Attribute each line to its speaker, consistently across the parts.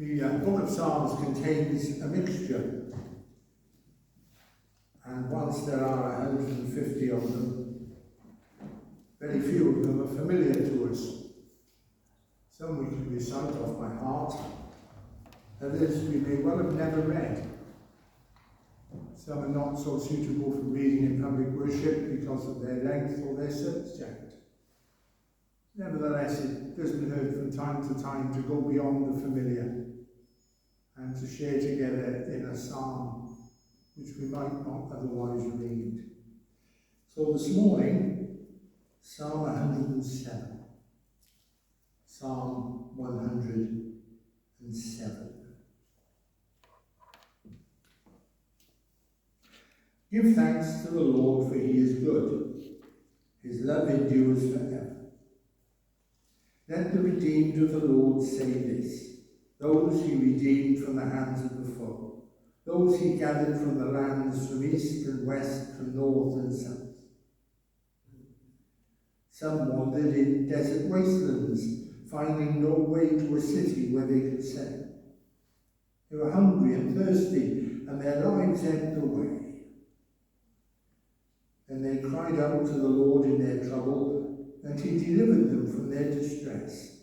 Speaker 1: The book of Psalms contains a mixture, and whilst there are 150 of them, very few of them are familiar to us. Some we can recite off by heart, others we may well have never read. Some are not so suitable for reading in public worship because of their length or their subject. Nevertheless, it doesn't hurt from time to time to go beyond the familiar and to share together in a psalm which we might not otherwise read. So this morning, Psalm 107. Psalm 107. Give thanks to the Lord, for he is good. His love endures forever. Let the redeemed of the Lord say this, those he redeemed from the hands of the foe, those he gathered from the lands, from east and west, from north and south. Some wandered in desert wastelands, finding no way to a city where they could settle. They were hungry and thirsty, and their lives ebbed away. Then they cried out to the Lord in their trouble, and he delivered them from their distress.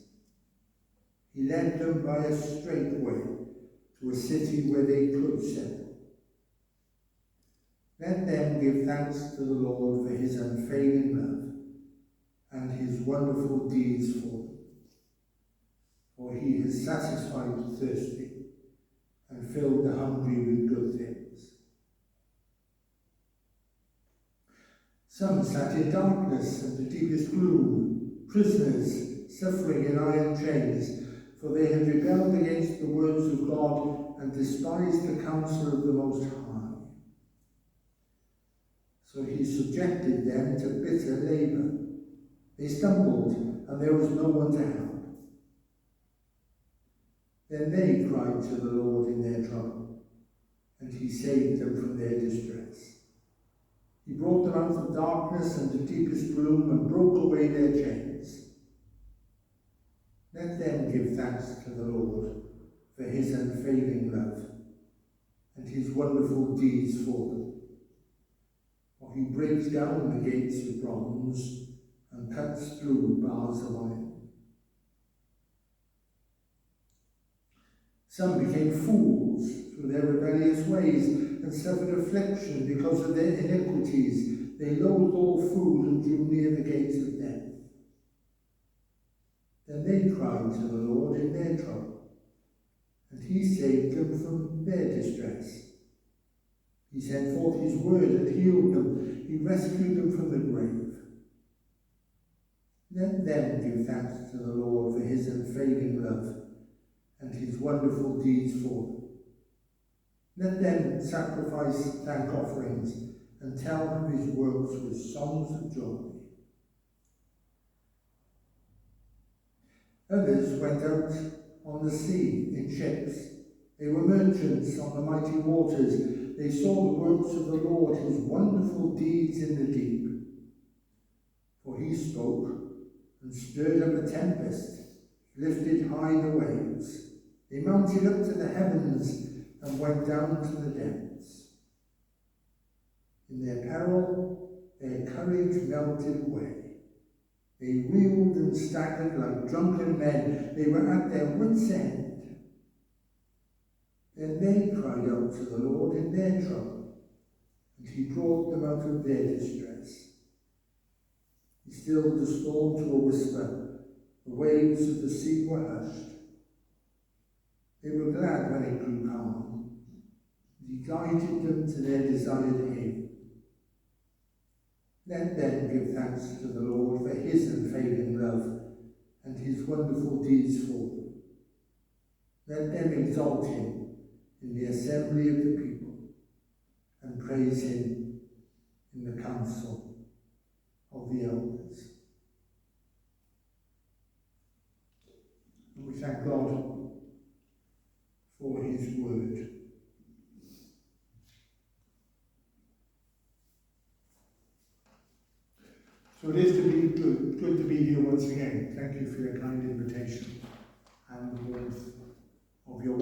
Speaker 1: He led them by a straight way to a city where they could settle. Let them give thanks to the Lord for his unfailing love and his wonderful deeds for them. For he has satisfied the thirsty and filled the hungry with good things. Some sat in darkness and the deepest gloom, prisoners suffering in iron chains, for they had rebelled against the words of God and despised the counsel of the Most High. So he subjected them to bitter labour. They stumbled, and there was no one to help. Then they cried to the Lord in their trouble, and he saved them from their distress. He brought them out of darkness and the deepest gloom and broke away their chains. Let them give thanks to the Lord for his unfailing love and his wonderful deeds for them. For he breaks down the gates of bronze and cuts through bars of iron. Some became fools through their rebellious ways and suffered affliction because of their iniquities. They loathed all food and drew near the gates of death. Then they cried to the Lord in their trouble, and he saved them from their distress. He sent forth his word and healed them. He rescued them from the grave. Let them give thanks to the Lord for his unfailing love and his wonderful deeds for them. Let them sacrifice thank offerings and tell of his works with songs of joy. Others went out on the sea in ships. They were merchants on the mighty waters. They saw the works of the Lord, his wonderful deeds in the deep. For he spoke and stirred up a tempest, lifted high the waves. They mounted up to the heavens and went down to the depths. In their peril, their courage melted away. They reeled and staggered like drunken men. They were at their wits' end. Then they cried out to the Lord in their trouble, and he brought them out of their distress. He stilled the storm to a whisper. The waves of the sea were hushed. They were glad when it grew calm. He guided them to their desired haven. Let them give thanks to the Lord for his unfailing love and his wonderful deeds for them. Let them exalt him in the assembly of the people and praise him in the council of the elders. And we thank God for his word. So it is to be good to be here once again. Thank you for your kind invitation and the warmth of your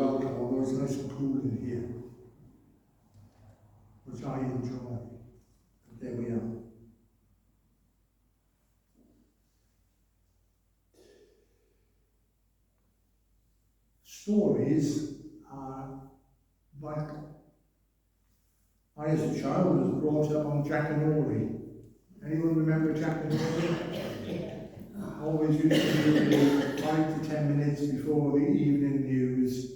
Speaker 1: nice and cool in here, which I enjoy. But there we are. Stories are vital. I, as a child, was brought up on Jack and Ori. Anyone remember Jack and Ori? Always used to be 5 to 10 minutes before the evening news.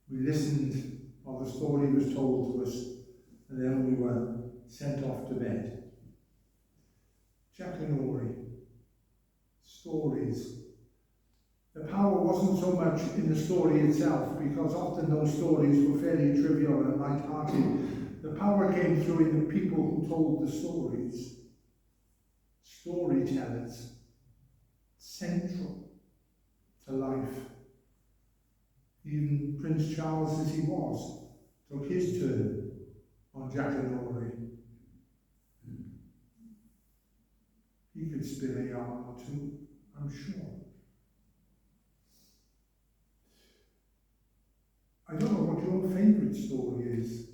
Speaker 1: We listened while the story was told to us, and then we were sent off to bed. Jack and Ori. Stories. The power wasn't so much in the story itself, because often those stories were fairly trivial and light-hearted. The power came through in the people who told the stories. Storytellers, central to life. Even Prince Charles, as he was, took his turn on Jack and Ori. He could spill a yarn or two, I'm sure. I don't know what your favourite story is.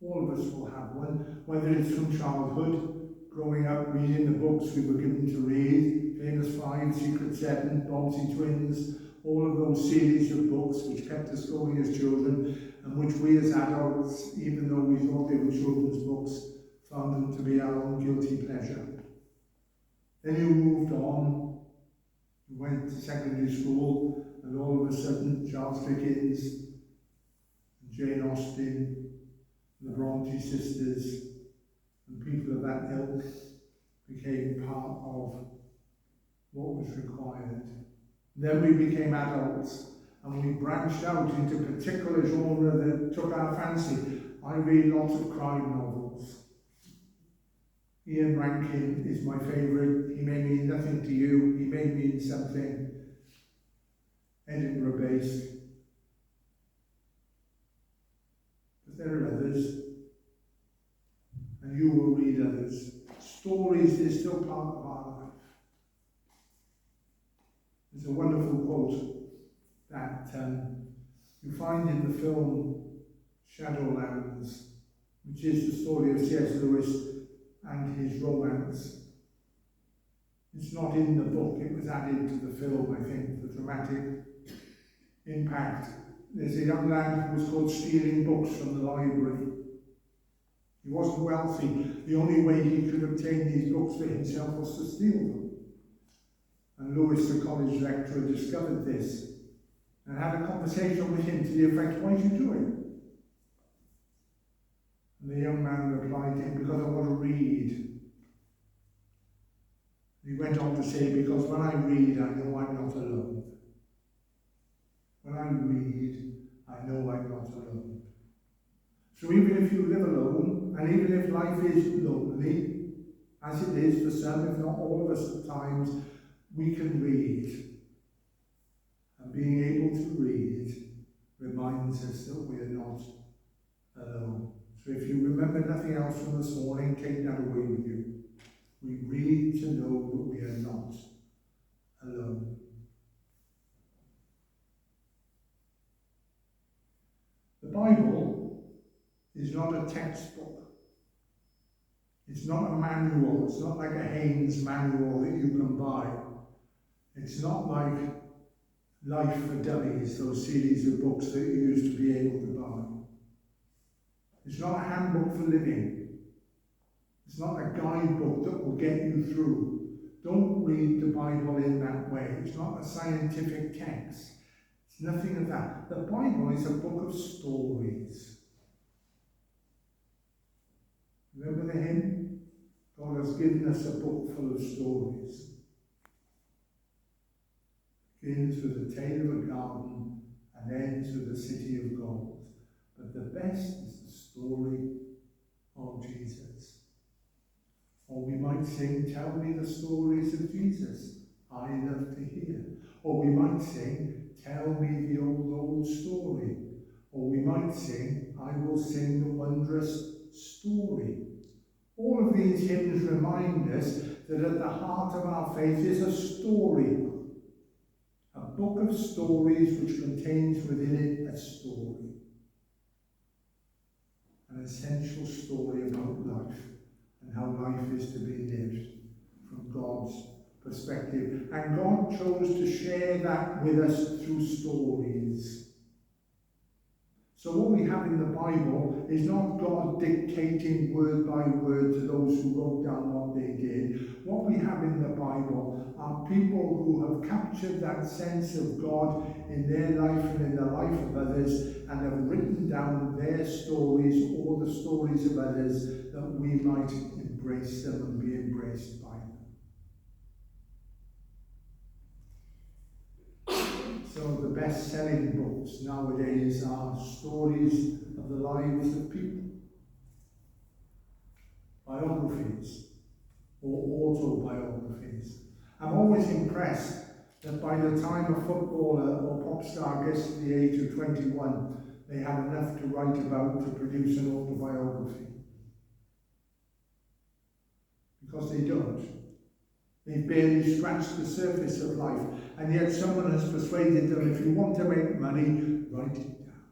Speaker 1: All of us will have one, whether it's from childhood, growing up reading the books we were given to read, Famous Five, Secret Seven, Bobbsey Twins, all of those series of books which kept us going as children, and which we as adults, even though we thought they were children's books, found them to be our own guilty pleasure. Then you moved on, you went to secondary school, and all of a sudden Charles Dickens, Jane Austen, the Bronte sisters, and people of that ilk became part of what was required. Then we became adults, and we branched out into a particular genre that took our fancy. I read lots of crime novels. Ian Rankin is my favourite. He may mean nothing to you, he may mean something. Edinburgh-based. But there are others, and you will read others. Stories is still part of our life. There's a wonderful quote that you find in the film Shadowlands, which is the story of C.S. Lewis and his romance. It's not in the book, it was added to the film, I think, for dramatic impact. There's a young lad who was caught stealing books from the library. He wasn't wealthy. The only way he could obtain these books for himself was to steal them. And Lewis, the college lecturer, discovered this and had a conversation with him to the effect, "Why did you do it?" And the young man replied to him, "Because I want to read." He went on to say, "Because when I read, I know I'm not alone. When I read, I know I'm not alone." So even if you live alone, and even if life is lonely, as it is for some, if not all of us at times, we can read. And being able to read reminds us that we are not alone. So if you remember nothing else from this morning, take that away with you. We read to know that we are not alone. The Bible is not a textbook. It's not a manual. It's not like a Haynes manual that you can buy. It's not like Life for Dummies, those series of books that you used to be able to buy. It's not a handbook for living. It's not a guidebook that will get you through. Don't read the Bible in that way. It's not a scientific text. It's nothing of that. The Bible is a book of stories. Remember the hymn? God has given us a book full of stories. Begins with the tale of a garden and ends with the city of gold. But the best is the story of Jesus. Or we might sing, "Tell me the stories of Jesus, I love to hear." Or we might sing, "Tell me the old, old story." Or we might sing, "I will sing the wondrous story." All of these hymns remind us that at the heart of our faith is a story, a book of stories which contains within it a story. An essential story about life and how life is to be lived from God's perspective. And God chose to share that with us through stories. So what we have in the Bible is not God dictating word by word to those who wrote down what they did. What we have in the Bible are people who have captured that sense of God in their life and in the life of others, and have written down their stories or the stories of others, that we might embrace them and be embraced by them. Some of the best-selling books nowadays are stories of the lives of people, biographies or autobiographies. I'm always impressed that by the time a footballer or pop star gets to the age of 21, they have enough to write about to produce an autobiography. Because they don't. They've barely scratched the surface of life, and yet someone has persuaded them, if you want to make money, write it down.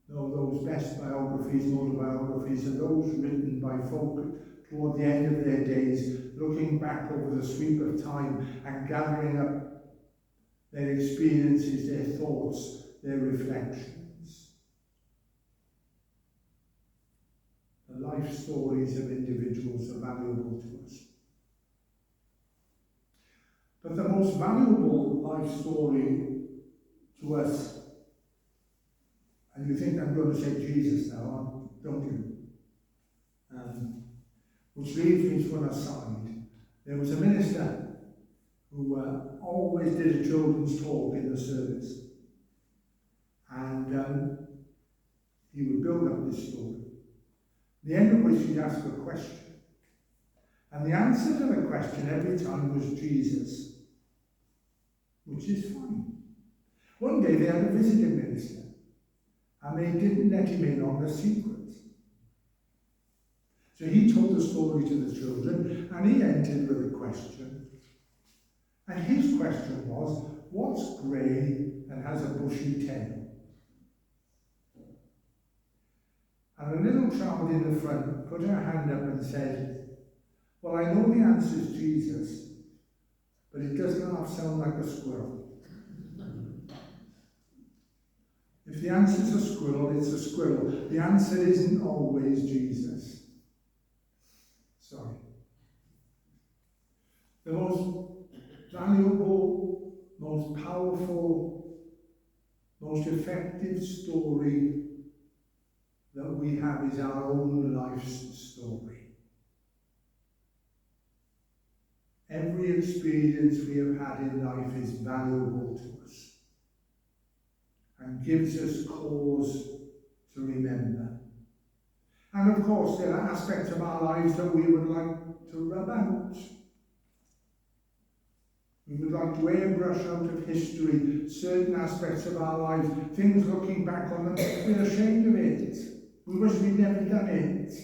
Speaker 1: No, those best biographies and autobiographies are those written by folk toward the end of their days, looking back over the sweep of time and gathering up their experiences, their thoughts, their reflections. The life stories of individuals are valuable to us. But the most valuable life story to us, and you think I'm going to say Jesus now, don't you? Which leads me to an aside. There was a minister who always did a children's talk in the service. And he would build up this story, the end of which he'd ask a question. And the answer to the question every time was Jesus, which is fine. One day they had a visiting minister, and they didn't let him in on the secret. So he told the story to the children, and he ended with a question. And his question was, what's grey and has a bushy tail? And a little child in the front put her hand up and said, well, I know the answer is Jesus, but it doesn't half sound like a squirrel. If the answer is a squirrel, it's a squirrel. The answer isn't always Jesus. Sorry. The most valuable, most powerful, most effective story that we have is our own life's story. Every experience we have had in life is valuable to us and gives us cause to remember. And of course, there are aspects of our lives that we would like to rub out. We would like to airbrush out of history certain aspects of our lives, things looking back on them, we're ashamed of it. We wish we'd never done it.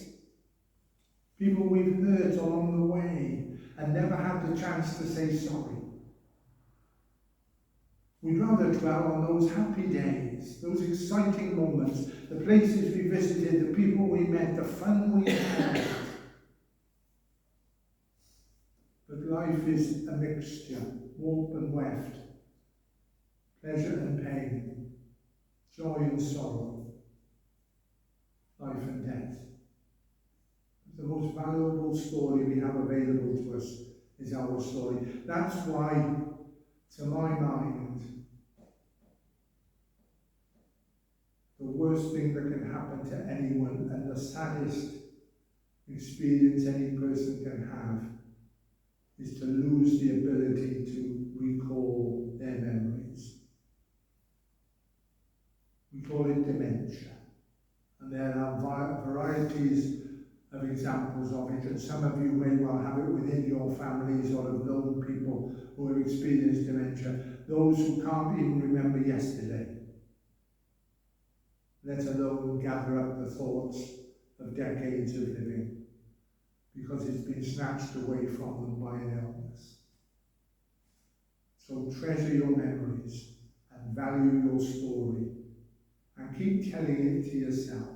Speaker 1: People we've hurt along the way and never had the chance to say sorry. We'd rather dwell on those happy days, those exciting moments, the places we visited, the people we met, the fun we had. But life is a mixture, warmth and weft, pleasure and pain, joy and sorrow, life and death. The most valuable story we have available to us is our story. That's why, to my mind, the worst thing that can happen to anyone and the saddest experience any person can have is to lose the ability to recall their memories. We call it dementia. And there are varieties of examples of it, and some of you may well have it within your families or have known people who have experienced dementia, those who can't even remember yesterday, let alone gather up the thoughts of decades of living, because it's been snatched away from them by an illness. So treasure your memories and value your story and keep telling it to yourself.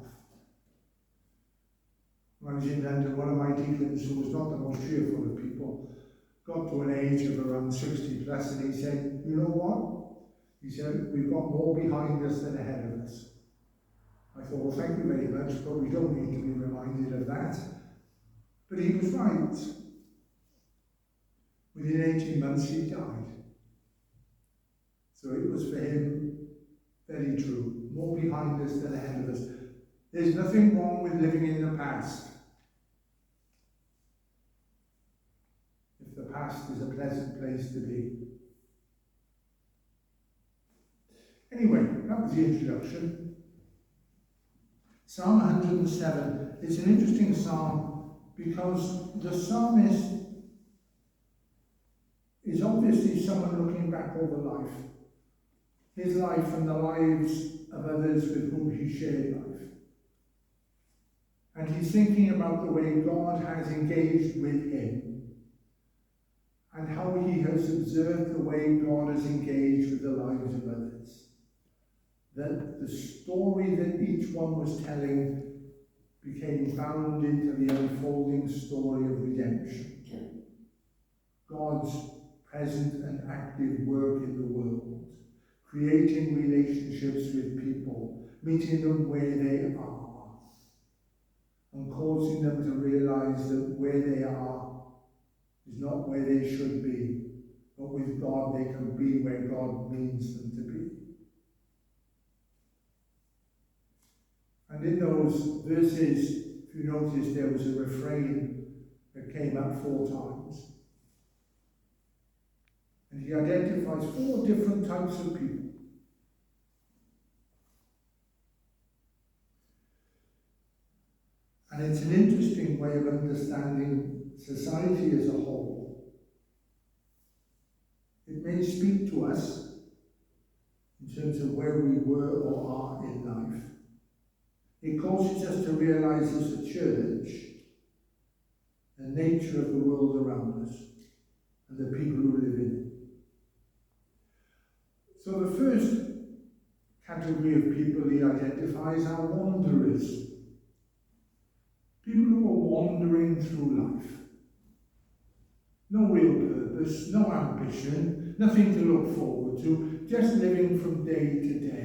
Speaker 1: When I was in London, one of my deacons, who was not the most cheerful of people, got to an age of around 60 plus, and he said, you know what? He said, we've got more behind us than ahead of us. I thought, well, thank you very much, but we don't need to be reminded of that. But he was right. Within 18 months, he died. So it was for him very true. More behind us than ahead of us. There's nothing wrong with living in the past, if the past is a pleasant place to be. Anyway, that was the introduction. Psalm 107 is an interesting psalm because the psalmist is obviously someone looking back over life. His life and the lives of others with whom he shared life. And he's thinking about the way God has engaged with him and how he has observed the way God has engaged with the lives of others. That the story that each one was telling became bound into the unfolding story of redemption. God's present and active work in the world, creating relationships with people, meeting them where they are, and causing them to realize that where they are is not where they should be, but with God they can be where God means them to be. And in those verses, if you notice, there was a refrain that came up 4 times. And he identifies 4 different types of people. And it's an interesting way of understanding society as a whole. It may speak to us in terms of where we were or are in life. It causes us to realize as a church the nature of the world around us and the people who live in it. So the first category of people he identifies are wanderers. People who are wandering through life. No real purpose, no ambition, nothing to look forward to, just living from day to day.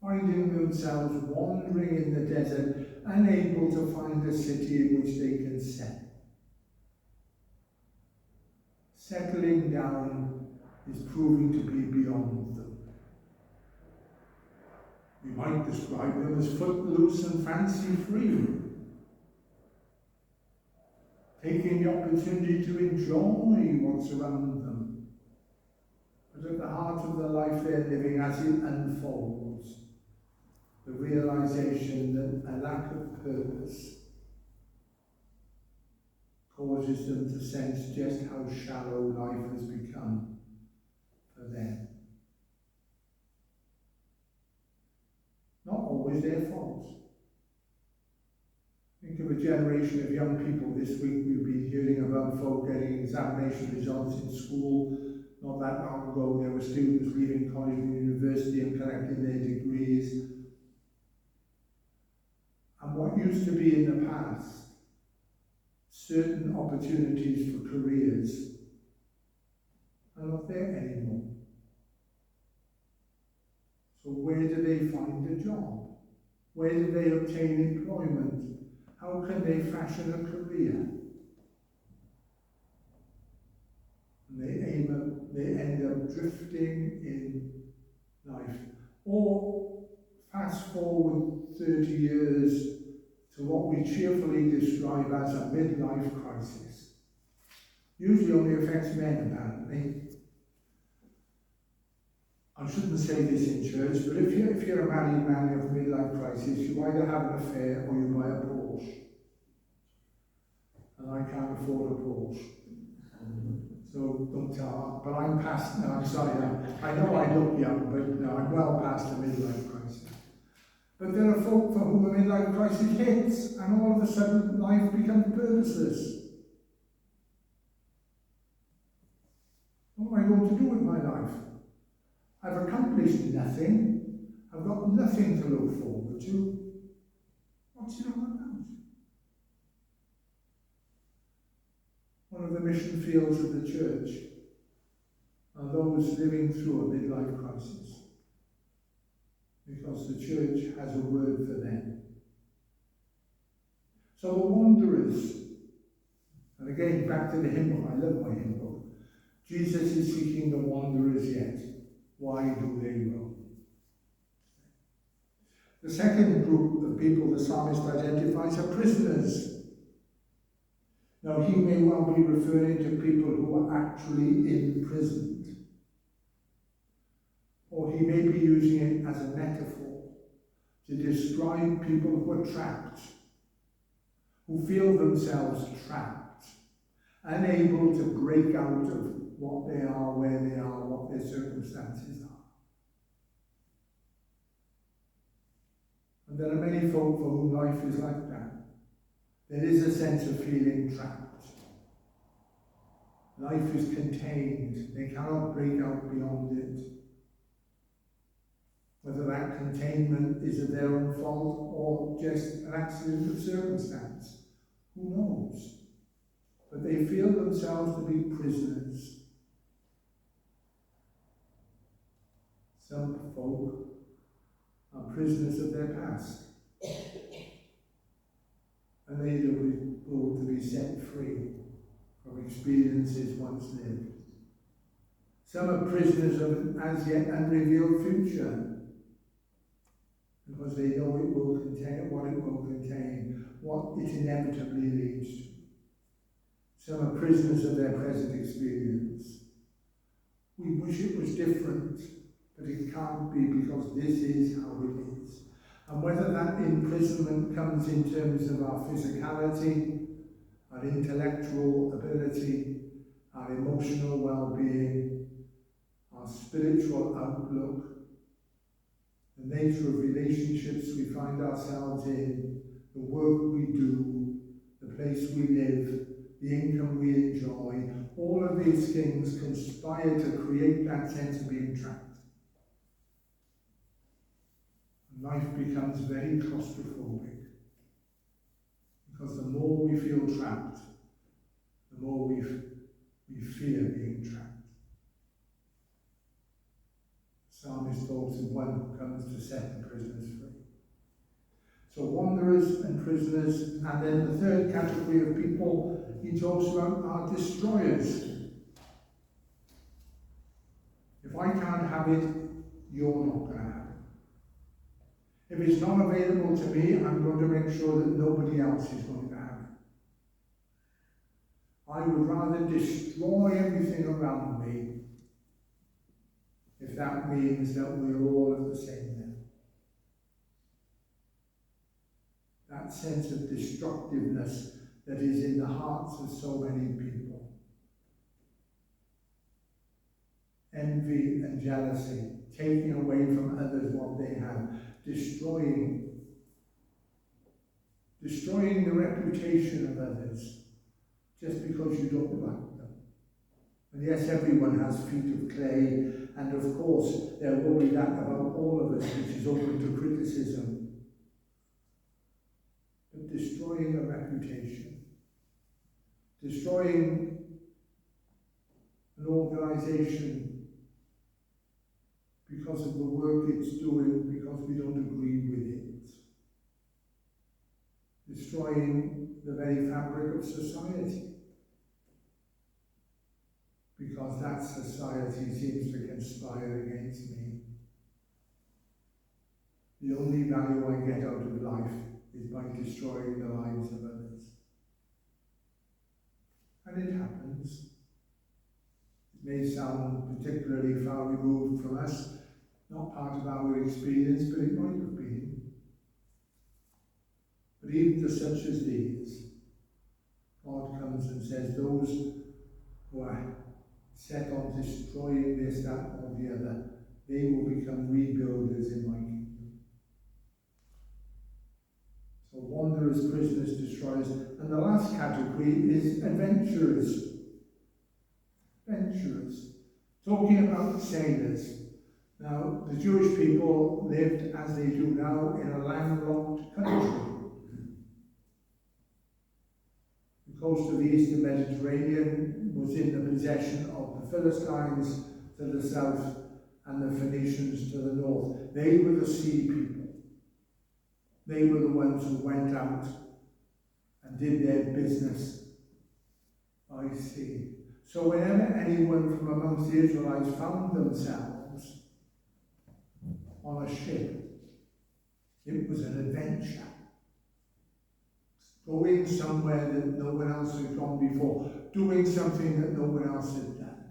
Speaker 1: Finding themselves wandering in the desert, unable to find a city in which they can settle. Settling down is proving to be beyond them. We might describe them as footloose and fancy-free, taking the opportunity to enjoy what's around them. But at the heart of the life they're living as it unfolds, the realization that a lack of purpose causes them to sense just how shallow life has become for them. Not always their fault. Think of a generation of young people this week. We've been hearing about folk getting examination results in school. Not that long ago, there were students leaving college and university and collecting their degrees. And what used to be in the past, certain opportunities for careers, are not there anymore. So where do they find a job? Where do they obtain employment? How can they fashion a career? And they end up drifting in life. Or fast forward 30 years to what we cheerfully describe as a midlife crisis. Usually only affects men, apparently. I shouldn't say this in church, but if you're a married man of midlife crisis, you either have an affair or you buy a Porsche. And I can't afford a Porsche. So don't tell, but I'm past, no, I'm sorry, I know I look young, but no, I'm well past the midlife crisis. But there are folk for whom a midlife crisis hits, and all of a sudden life becomes purposeless. What am I going to do with my life? I've accomplished nothing. I've got nothing to look forward to. What's it all about? One of the mission fields of the church are those living through a midlife crisis, because the church has a word for them. So the wanderers, and again back to the hymn book, I love my hymn book. Jesus is seeking the wanderers yet. Why do they roam? The second group of people the psalmist identifies are prisoners. Now, he may well be referring to people who are actually imprisoned, or he may be using it as a metaphor to describe people who are trapped, who feel themselves trapped, unable to break out of what they are, where they are, what their circumstances are. And there are many folk for whom life is like that. There is a sense of feeling trapped. Life is contained. They cannot break out beyond it. Whether that containment is of their own fault or just an accident of circumstance, who knows? But they feel themselves to be prisoners. Some folk are prisoners of their past, and they will to be set free from experiences once lived. Some are prisoners of an as yet unrevealed future, because they know it will contain what it will contain, what it inevitably leads to. Some are prisoners of their present experience. We wish it was different, but it can't be, because this is how it is. And whether that imprisonment comes in terms of our physicality, our intellectual ability, our emotional well-being, our spiritual outlook, the nature of relationships we find ourselves in, the work we do, the place we live, the income we enjoy, all of these things conspire to create that sense of being trapped. Life becomes very claustrophobic, because the more we feel trapped, the more we fear being trapped. The psalmist talks of one who comes to set the prisoners free. So wanderers and prisoners, and then the third category of people he talks about are destroyers. If I can't have it, you're not going to have it. If it's not available to me, I'm going to make sure that nobody else is going to have it. I would rather destroy everything around me if that means that we're all at the same level. That sense of destructiveness that is in the hearts of so many people. Envy and jealousy, taking away from others what they have, destroying the reputation of others just because you don't like them. And yes, everyone has feet of clay, and of course there will be that about all of us which is open to criticism. But destroying a reputation, destroying an organisation because of the work it's doing, because we don't agree with it. Destroying the very fabric of society, because that society seems to conspire against me. The only value I get out of life is by destroying the lives of others. And it happens. It may sound particularly far removed from us, not part of our experience, but it might have been. But even to such as these, God comes and says, those who are set on destroying this, that, or the other, they will become rebuilders in my kingdom. So wanderers, prisoners, destroyers. And the last category is adventurers. Adventurers. Talking about sailors. Now, the Jewish people lived, as they do now, in a landlocked country. The coast of the eastern Mediterranean was in the possession of the Philistines to the south and the Phoenicians to the north. They were the sea people. They were the ones who went out and did their business by sea. So whenever anyone from amongst the Israelites found themselves on a ship, it was an adventure. Going somewhere that no one else had gone before, doing something that no one else had done.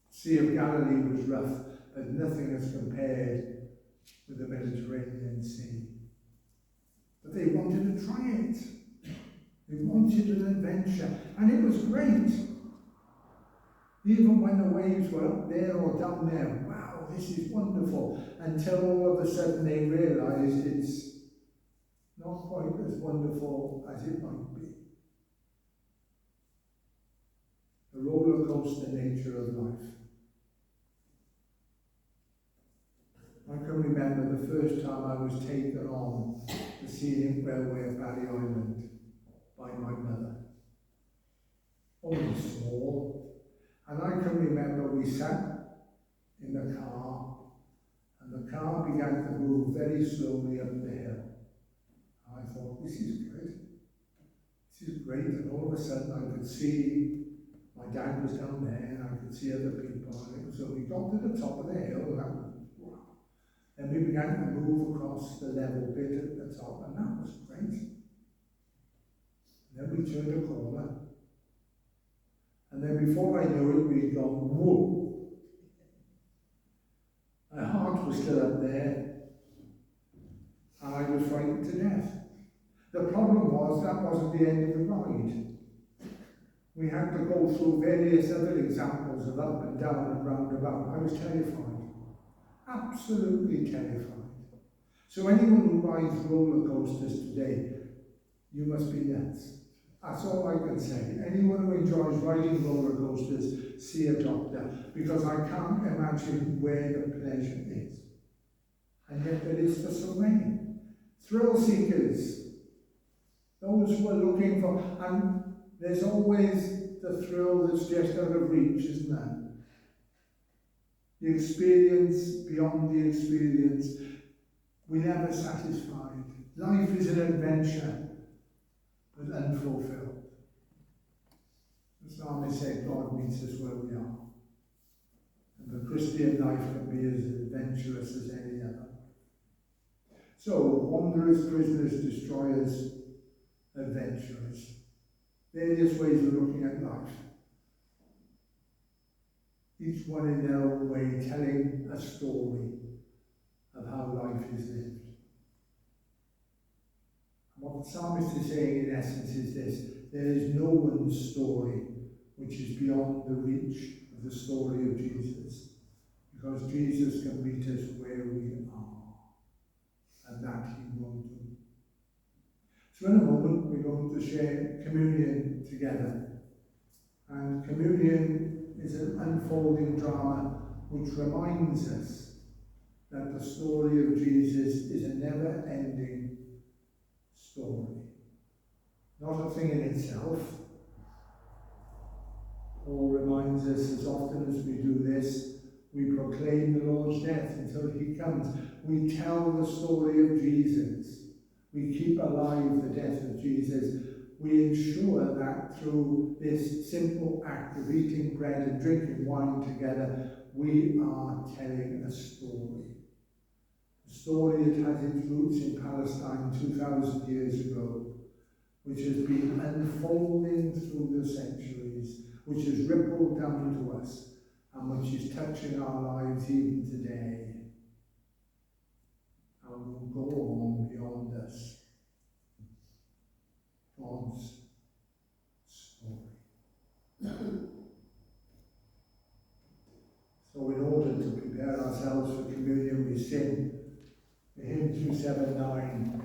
Speaker 1: Sea of Galilee was rough, but nothing as compared with the Mediterranean Sea. But they wanted to try it. They wanted an adventure, and it was great. Even when the waves were up there or down there, wow, this is wonderful, until all of a sudden they realised it's not quite as wonderful as it might be. The roller coaster nature of life. I can remember the first time I was taken on the scenic railway of Barry Island by my mother. Only small. And I can remember we sat in the car, and the car began to move very slowly up the hill. And I thought, this is good. This is great. And all of a sudden I could see my dad was down there, and I could see other people. And so we got to the top of the hill, and that was wow. And we began to move across the level bit at the top, and that was great. And then we turned a corner. And then before I knew it, we'd gone, whoa. My heart was still up there, and I was frightened to death. The problem was that wasn't the end of the ride. We had to go through various other examples of up and down and round about. I was terrified. Absolutely terrified. So anyone who rides roller coasters today, you must be nuts. That's all I can say. Anyone who enjoys riding roller coasters, see a doctor, because I can't imagine where the pleasure is. And yet there is for so many. Thrill seekers, those who are looking for, and there's always the thrill that's just out of reach, isn't there? The experience beyond the experience. We're never satisfied. Life is an adventure, but unfulfilled. The psalmist said, God meets us where we are. And the Christian life can be as adventurous as any other. So, wanderers, prisoners, destroyers, adventurers. Various ways of looking at life. Each one in their own way telling a story of how life is lived. And what the psalmist is saying in essence is this: there is no one's story which is beyond the reach of the story of Jesus, because Jesus can meet us where we are, and that he will do. So in a moment we're going to share communion together, and communion is an unfolding drama which reminds us that the story of Jesus is a never-ending story. Not a thing in itself. Paul reminds us, as often as we do this, we proclaim the Lord's death until he comes. We tell the story of Jesus. We keep alive the death of Jesus. We ensure that through this simple act of eating bread and drinking wine together, we are telling a story. A story that has its roots in Palestine 2,000 years ago, which has been unfolding through the centuries, which has rippled down to us, and which is touching our lives even today, and will go on beyond us. God's story. So in order to prepare ourselves for communion, we sing the hymn 279,